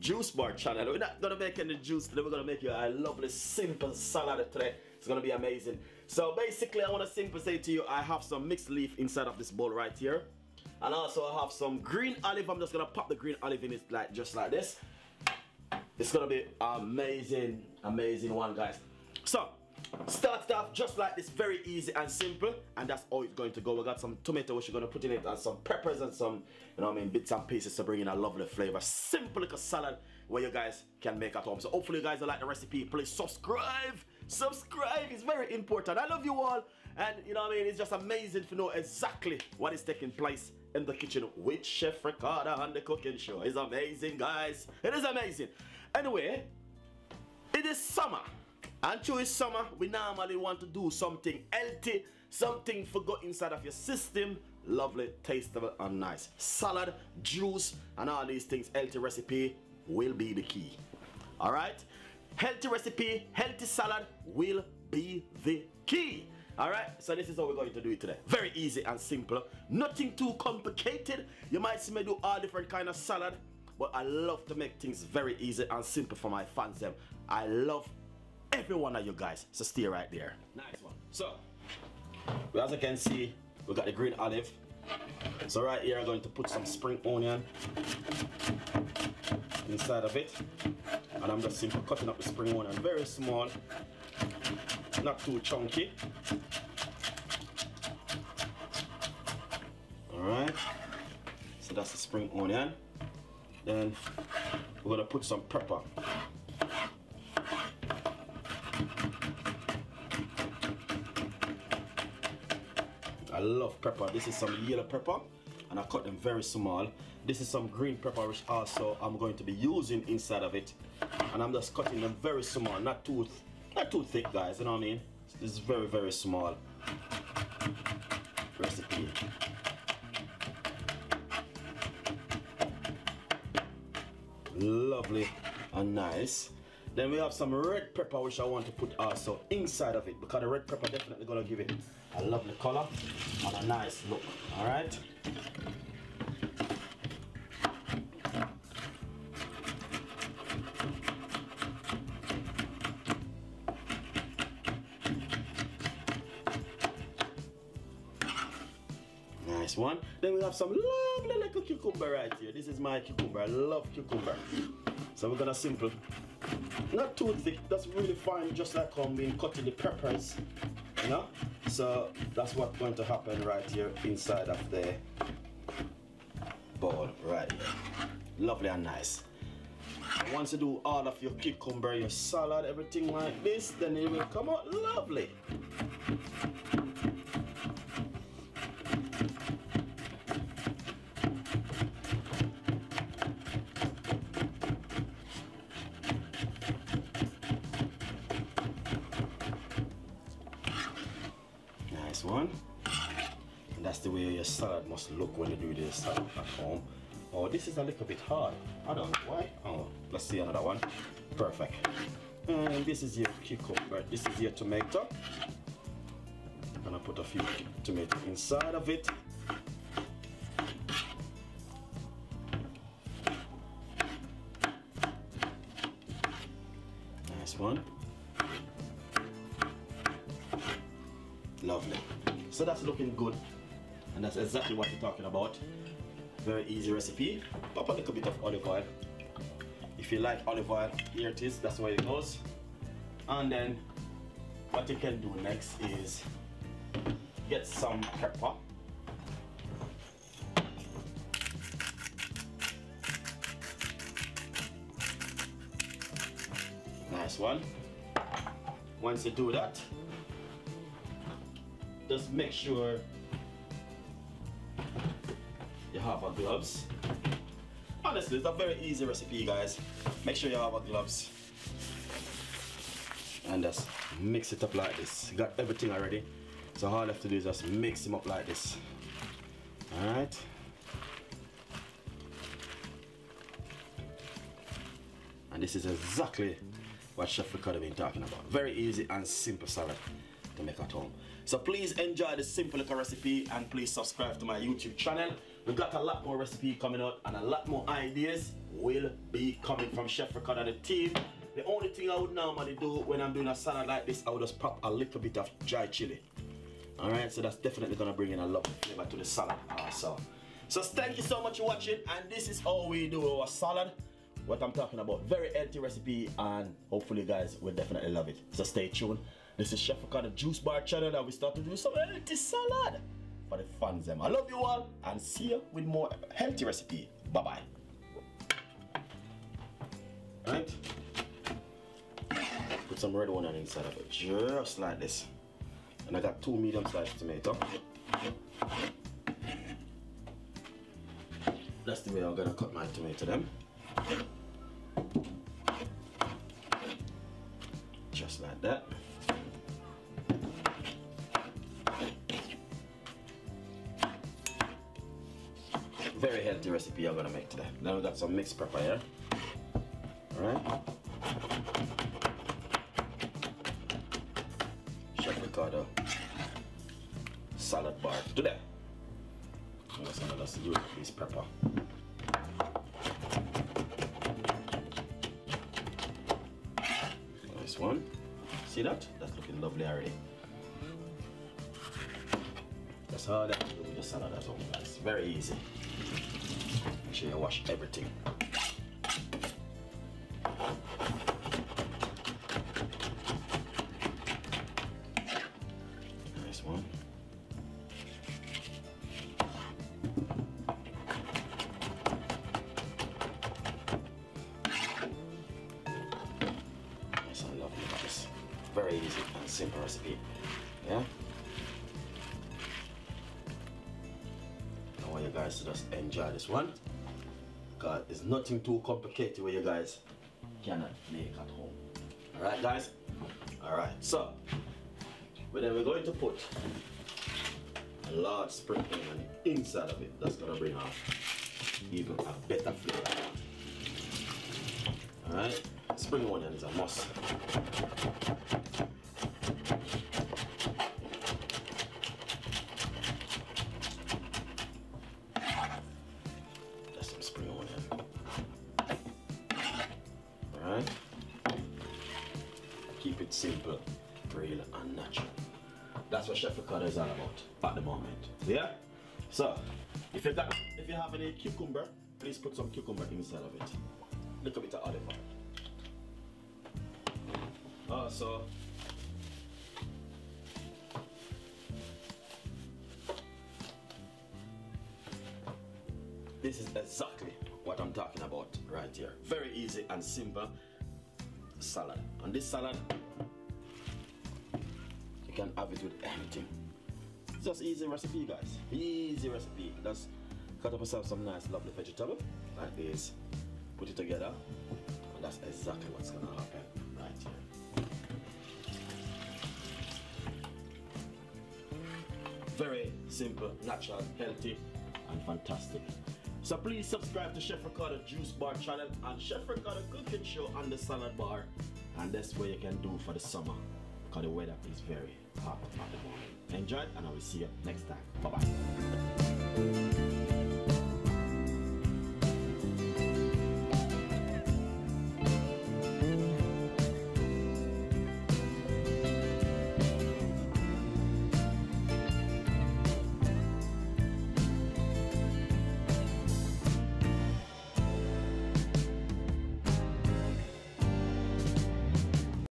juice bar channel. We're not gonna make any juice today, we're gonna make you a lovely simple salad today. It's gonna be amazing. So basically I wanna simply say to you, I have some mixed leaf inside of this bowl right here. And also I have some green olive. I'm just gonna pop the green olive in it like just like this. It's gonna be amazing, amazing one, guys. So start it off just like this, very easy and simple, and that's how it's going to go. We got some tomato which we're going to put in it, and some peppers and some, you know what I mean, bits and pieces to bring in a lovely flavor. Simple little salad where you guys can make at home. So hopefully you guys will like the recipe. Please subscribe. Subscribe is very important. I love you all, and you know what I mean, it's just amazing to know exactly what is taking place in the kitchen with Chef Ricardo on the cooking show. It's amazing, guys. It is amazing. Anyway, it is summer. And through this summer, we normally want to do something healthy, something for go inside of your system. Lovely, tastable, and nice. Salad, juice, and all these things. Healthy recipe will be the key. Alright? Healthy recipe, healthy salad will be the key. Alright? So this is how we're going to do it today. Very easy and simple. Nothing too complicated. You might see me do all different kind of salad, but I love to make things very easy and simple for my fans. I love every one of you guys, so stay right there. Nice one. So as you can see, we got the green olive. So right here I'm going to put some spring onion inside of it, and I'm just simply cutting up the spring onion very small, not too chunky. Alright, so that's the spring onion. Then we're gonna put some pepper. I love pepper. This is some yellow pepper, and I cut them very small. This is some green pepper, which also I'm going to be using inside of it, and I'm just cutting them very small, not too thick, guys. You know what I mean? This is very, very small recipe. Lovely and nice. Then we have some red pepper, which I want to put also inside of it, because the red pepper definitely gonna give it a lovely color and a nice look. All right. Nice one. Then we have some lovely little cucumber right here. This is my cucumber. I love cucumber. So we're gonna simple. Not too thick, that's really fine, just like I'm being cutting the peppers, you know? So that's what's going to happen right here inside of the bowl right here. Lovely and nice. Once you do all of your cucumber, your salad, everything like this, then it will come out lovely. One, and that's the way your salad must look when you do this salad at home. Oh, this is a little bit hard. I don't know why. Oh, let's see another one. Perfect. And this is your cucumber. This is your tomato. I'm gonna put a few tomato inside of it. Nice one. Lovely. So that's looking good, and that's exactly what you're talking about. Very easy recipe. Pop a little bit of olive oil. If you like olive oil, here it is. That's where it goes. And then what you can do next is get some pepper. Nice one. Once you do that, just make sure you have a gloves. Honestly, it's a very easy recipe, guys. Make sure you have a gloves. And just mix it up like this. You got everything already. So all you have to do is just mix them up like this. Alright. And this is exactly what Chef Ricardo been talking about. Very easy and simple salad to make at home. So please enjoy this simple little recipe, and please subscribe to my YouTube channel. We've got a lot more recipe coming out and a lot more ideas. will be coming from Chef Ricardo and the team. The only thing I would normally do when I'm doing a salad like this, I would just pop a little bit of dry chili. Alright, so that's definitely gonna bring in a lovely flavor to the salad also. So thank you so much for watching, and this is how we do our salad. What I'm talking about, very healthy recipe, and hopefully you guys will definitely love it. So stay tuned. This is Chef Ricardo Juice Bar channel, and we start to do some healthy salad for the fans them. I love you all, and see you with more healthy recipe. Bye bye. Right, put some red one on the inside of it, just like this. And I got 2 medium-sized tomatoes. That's the way I'm gonna cut my tomato them. Just like that. Very healthy recipe I'm gonna make today. Then we got some mixed pepper here. Alright. Chef Ricardo salad bar today. I'm just gonna just use this pepper. This one. See that? That's looking lovely already. That's how that do with the salad at home, guys. Very easy. Make sure you wash everything. Nice one. Nice and lovely, guys. Very easy and simple recipe. Yeah. I want you guys to just enjoy this one. God, it's nothing too complicated where you guys cannot make at home. Alright guys? Alright, so then we're going to put a large sprinkling on the inside of it. That's gonna bring out even a better flavor. Alright? Spring onion is a must. Keep it simple, real and natural. That's what Chef Ricardo is all about at the moment. Yeah? So, if you have any cucumber, please put some cucumber inside of it. Little bit of olive oil. Also, this is exactly what I'm talking about right here. Very easy and simple salad. And this salad, you can have it with anything. It's just easy recipe, guys. Easy recipe. Just cut up yourself some nice lovely vegetable like this, put it together, and that's exactly what's gonna happen right here. Very simple, natural, healthy, and fantastic. So please subscribe to Chef Ricardo Juice Bar channel and Chef Ricardo Cooking Show on the salad bar. And that's what you can do for the summer, because the weather is very hot at the moment. Enjoy it, and I will see you next time. Bye bye.